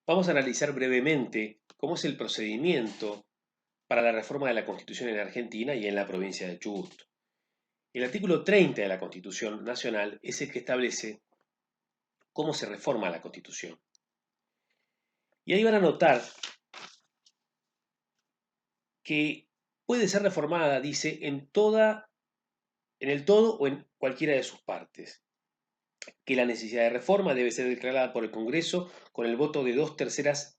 Vamos a analizar brevemente cómo es el procedimiento para la reforma de la Constitución en Argentina y en la provincia de Chubut. El artículo 30 de la Constitución Nacional es el que establece cómo se reforma la Constitución. Y ahí van a notar que puede ser reformada, dice, en el todo o en cualquiera de sus partes. Que la necesidad de reforma debe ser declarada por el Congreso con el voto de 2/3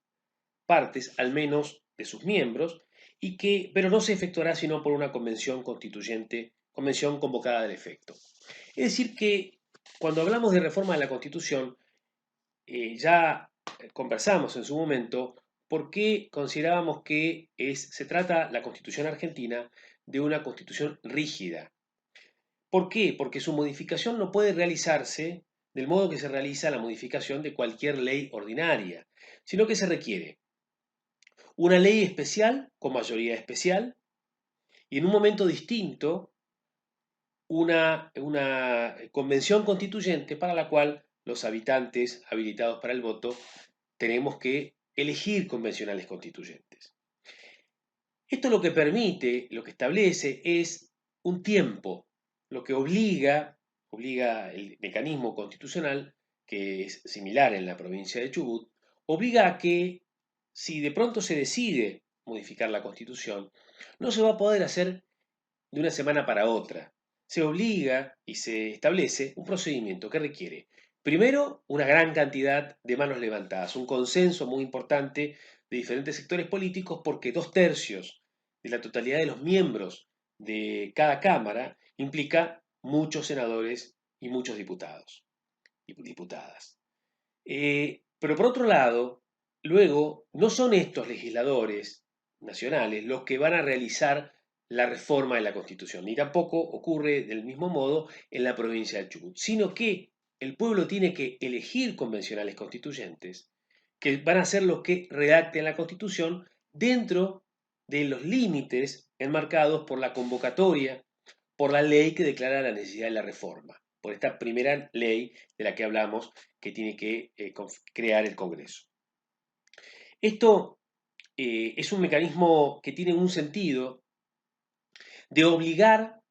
partes, al menos de sus miembros, pero no se efectuará sino por una convención constituyente, convención convocada del efecto. Es decir, que cuando hablamos de reforma de la Constitución, ya conversamos en su momento por qué considerábamos que se trata la Constitución argentina de una constitución rígida. ¿Por qué? Porque su modificación no puede realizarse del modo que se realiza la modificación de cualquier ley ordinaria, sino que se requiere una ley especial con mayoría especial y en un momento distinto una convención constituyente para la cual los habitantes habilitados para el voto tenemos que elegir convencionales constituyentes. Esto lo que permite, lo que establece es un tiempo, lo que obliga el mecanismo constitucional, que es similar en la provincia de Chubut, obliga a que si de pronto se decide modificar la constitución, no se va a poder hacer de una semana para otra. Se obliga y se establece un procedimiento que requiere, primero, una gran cantidad de manos levantadas, un consenso muy importante de diferentes sectores políticos, porque 2/3 de la totalidad de los miembros de cada Cámara implica muchos senadores y muchos diputados y diputadas. Pero por otro lado, luego, no son estos legisladores nacionales los que van a realizar la reforma de la Constitución, ni tampoco ocurre del mismo modo en la provincia de Chubut, sino que el pueblo tiene que elegir convencionales constituyentes, que van a ser los que redacten la Constitución dentro de los límites enmarcados por la convocatoria, por la ley que declara la necesidad de la reforma, por esta primera ley de la que hablamos que tiene que crear el Congreso. Esto es un mecanismo que tiene un sentido de obligar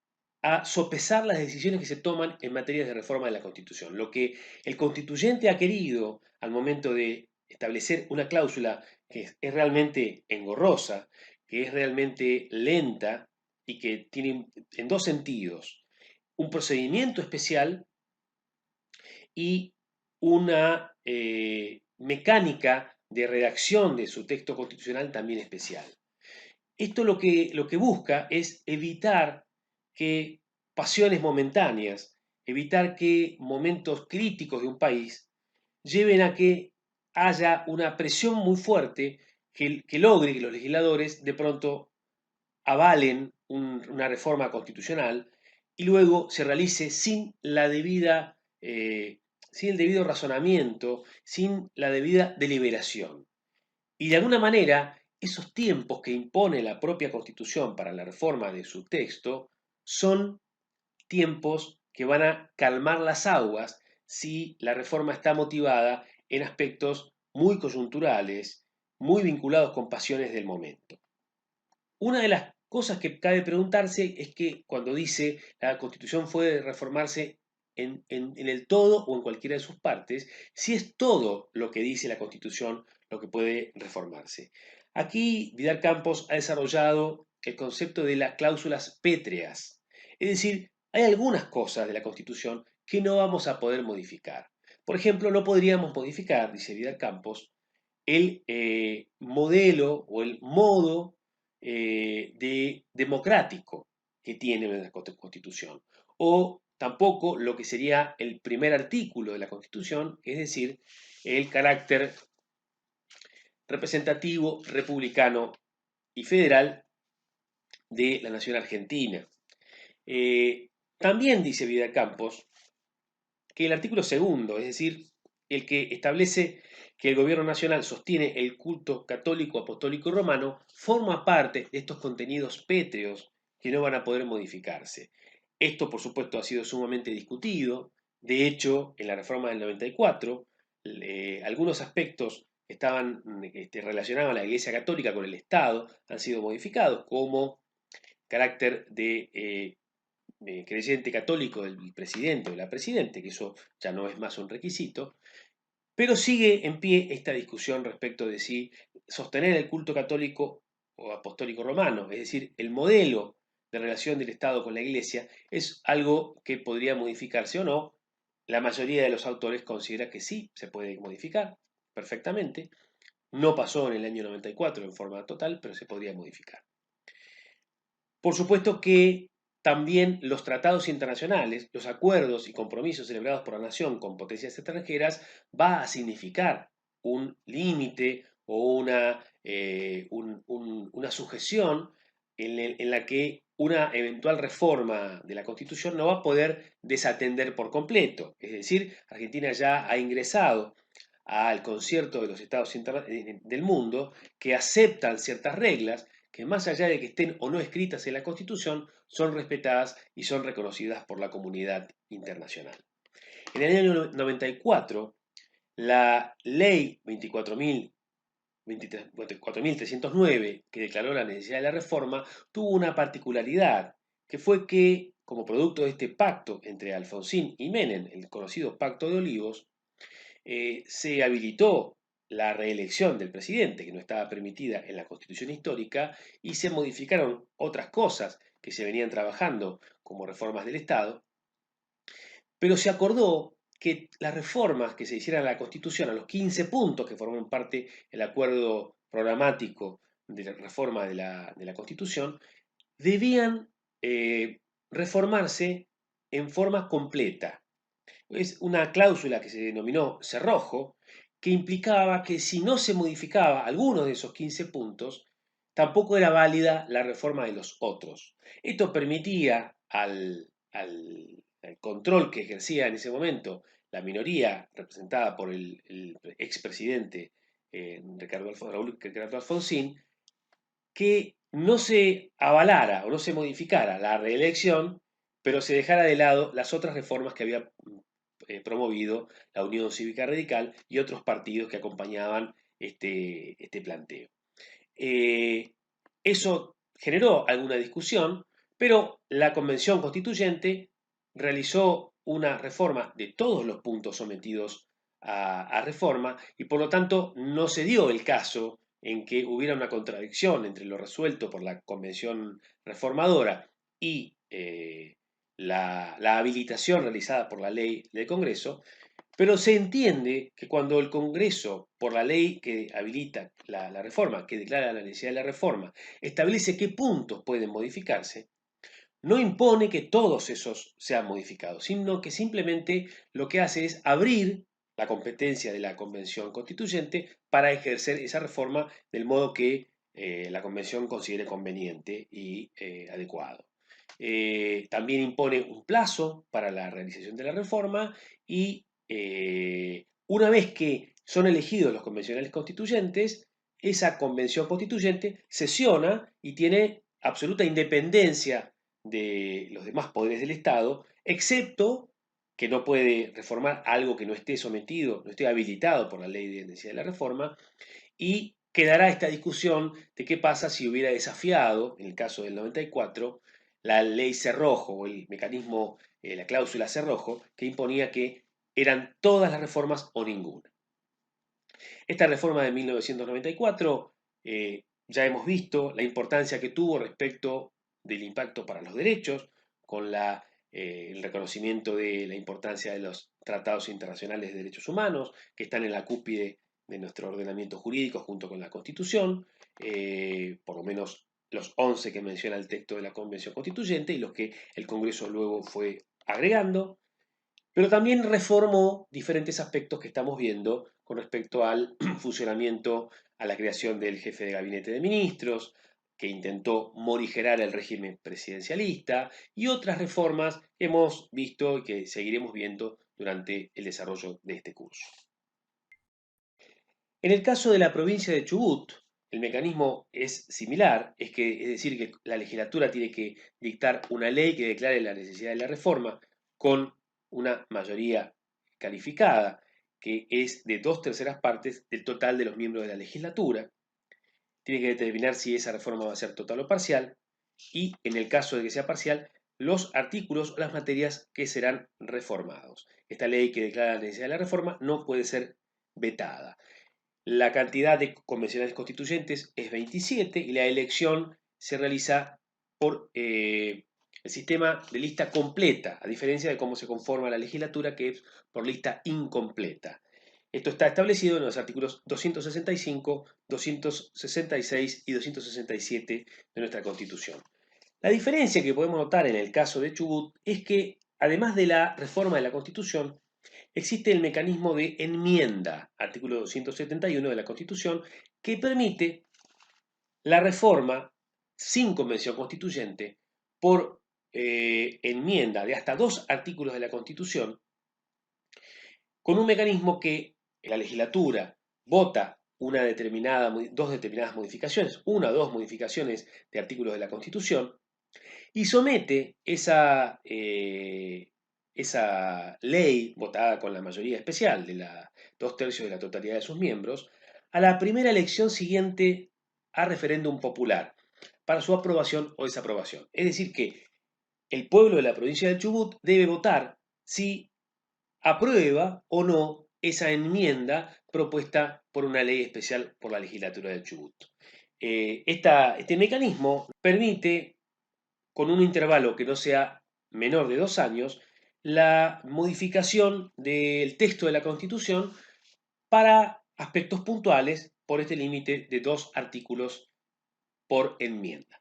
a sopesar las decisiones que se toman en materia de reforma de la Constitución. Lo que el constituyente ha querido al momento de establecer una cláusula que es realmente engorrosa, que es realmente lenta y que tiene en dos sentidos, un procedimiento especial y una mecánica de redacción de su texto constitucional también especial. Esto lo que busca es evitar que pasiones momentáneas, evitar que momentos críticos de un país lleven a que haya una presión muy fuerte que logre que los legisladores de pronto avalen una reforma constitucional y luego se realice sin el debido razonamiento, sin la debida deliberación. Y de alguna manera, esos tiempos que impone la propia Constitución para la reforma de su texto son tiempos que van a calmar las aguas si la reforma está motivada en aspectos muy coyunturales, muy vinculados con pasiones del momento. Una de las cosas que cabe preguntarse es que cuando dice la Constitución puede reformarse en el todo o en cualquiera de sus partes, si es todo lo que dice la Constitución lo que puede reformarse. Aquí Vidal Campos ha desarrollado el concepto de las cláusulas pétreas, es decir, hay algunas cosas de la Constitución que no vamos a poder modificar. Por ejemplo, no podríamos modificar, dice Vidal Campos, el modelo o el modo democrático que tiene la Constitución, o tampoco lo que sería el primer artículo de la Constitución, es decir, el carácter representativo, republicano y federal de la nación argentina. También dice Vidal Campos que el artículo segundo, es decir, el que establece que el gobierno nacional sostiene el culto católico, apostólico y romano, forma parte de estos contenidos pétreos que no van a poder modificarse. Esto, por supuesto, ha sido sumamente discutido. De hecho, en la reforma del 94, algunos aspectos estaban relacionados a la Iglesia Católica con el Estado han sido modificados, como carácter de creyente católico del presidente o de la presidente, que eso ya no es más un requisito, pero sigue en pie esta discusión respecto de si sostener el culto católico o apostólico romano, es decir, el modelo de relación del Estado con la Iglesia, es algo que podría modificarse o no. La mayoría de los autores considera que sí, se puede modificar perfectamente. No pasó en el año 94 en forma total, pero se podría modificar. Por supuesto que también los tratados internacionales, los acuerdos y compromisos celebrados por la nación con potencias extranjeras, va a significar un límite o una sujeción en la que una eventual reforma de la Constitución no va a poder desatender por completo. Es decir, Argentina ya ha ingresado al concierto de los estados del mundo que aceptan ciertas reglas que, más allá de que estén o no escritas en la Constitución, son respetadas y son reconocidas por la comunidad internacional. En el año 94, la ley 24.309, que declaró la necesidad de la reforma, tuvo una particularidad, que fue que, como producto de este pacto entre Alfonsín y Menem, el conocido Pacto de Olivos, se habilitó la reelección del presidente, que no estaba permitida en la Constitución histórica, y se modificaron otras cosas que se venían trabajando como reformas del Estado, pero se acordó que las reformas que se hicieran a la Constitución, a los 15 puntos que forman parte del acuerdo programático de la reforma de la Constitución, debían reformarse en forma completa. Es una cláusula que se denominó cerrojo, que implicaba que si no se modificaba alguno de esos 15 puntos, tampoco era válida la reforma de los otros. Esto permitía al control que ejercía en ese momento la minoría representada por el expresidente Ricardo Alfonsín, que no se avalara o no se modificara la reelección, pero se dejara de lado las otras reformas que había promovido la Unión Cívica Radical y otros partidos que acompañaban este planteo. Eh, Eso generó alguna discusión, pero la Convención Constituyente realizó una reforma de todos los puntos sometidos a reforma y por lo tanto no se dio el caso en que hubiera una contradicción entre lo resuelto por la Convención Reformadora y la habilitación realizada por la ley del Congreso, pero se entiende que cuando el Congreso, por la ley que habilita la reforma, que declara la necesidad de la reforma, establece qué puntos pueden modificarse, no impone que todos esos sean modificados, sino que simplemente lo que hace es abrir la competencia de la Convención Constituyente para ejercer esa reforma del modo que la Convención considere conveniente y adecuado. También impone un plazo para la realización de la reforma y una vez que son elegidos los convencionales constituyentes, esa convención constituyente sesiona y tiene absoluta independencia de los demás poderes del Estado, excepto que no puede reformar algo que no esté sometido, no esté habilitado por la ley de necesidad de la reforma, y quedará esta discusión de qué pasa si hubiera desafiado, en el caso del 94, la ley Cerrojo o el mecanismo, la cláusula Cerrojo, que imponía que eran todas las reformas o ninguna. Esta reforma de 1994 ya hemos visto la importancia que tuvo respecto del impacto para los derechos, con el reconocimiento de la importancia de los tratados internacionales de derechos humanos, que están en la cúspide de nuestro ordenamiento jurídico junto con la Constitución, por lo menos los 11 que menciona el texto de la Convención Constituyente y los que el Congreso luego fue agregando, pero también reformó diferentes aspectos que estamos viendo con respecto al funcionamiento, a la creación del jefe de gabinete de ministros, que intentó morigerar el régimen presidencialista, y otras reformas que hemos visto y que seguiremos viendo durante el desarrollo de este curso. En el caso de la provincia de Chubut, el mecanismo es similar, es decir, que la legislatura tiene que dictar una ley que declare la necesidad de la reforma con una mayoría calificada que es de 2/3 partes del total de los miembros de la legislatura. Tiene que determinar si esa reforma va a ser total o parcial y, en el caso de que sea parcial, los artículos o las materias que serán reformados. Esta ley que declara la necesidad de la reforma no puede ser vetada. La cantidad de convencionales constituyentes es 27 y la elección se realiza por el sistema de lista completa, a diferencia de cómo se conforma la legislatura, que es por lista incompleta. Esto está establecido en los artículos 265, 266 y 267 de nuestra Constitución. La diferencia que podemos notar en el caso de Chubut es que, además de la reforma de la Constitución, existe el mecanismo de enmienda, artículo 271 de la Constitución, que permite la reforma sin convención constituyente por enmienda de hasta 2 artículos de la Constitución, con un mecanismo que la legislatura vota dos determinadas modificaciones, una o dos modificaciones de artículos de la Constitución, y somete esa ley votada con la mayoría especial de 2/3 de la totalidad de sus miembros a la primera elección siguiente a referéndum popular para su aprobación o desaprobación. Es decir, que el pueblo de la provincia de Chubut debe votar si aprueba o no esa enmienda propuesta por una ley especial por la legislatura del Chubut. Este mecanismo permite, con un intervalo que no sea menor de 2 años, la modificación del texto de la Constitución para aspectos puntuales por este límite de 2 artículos por enmienda.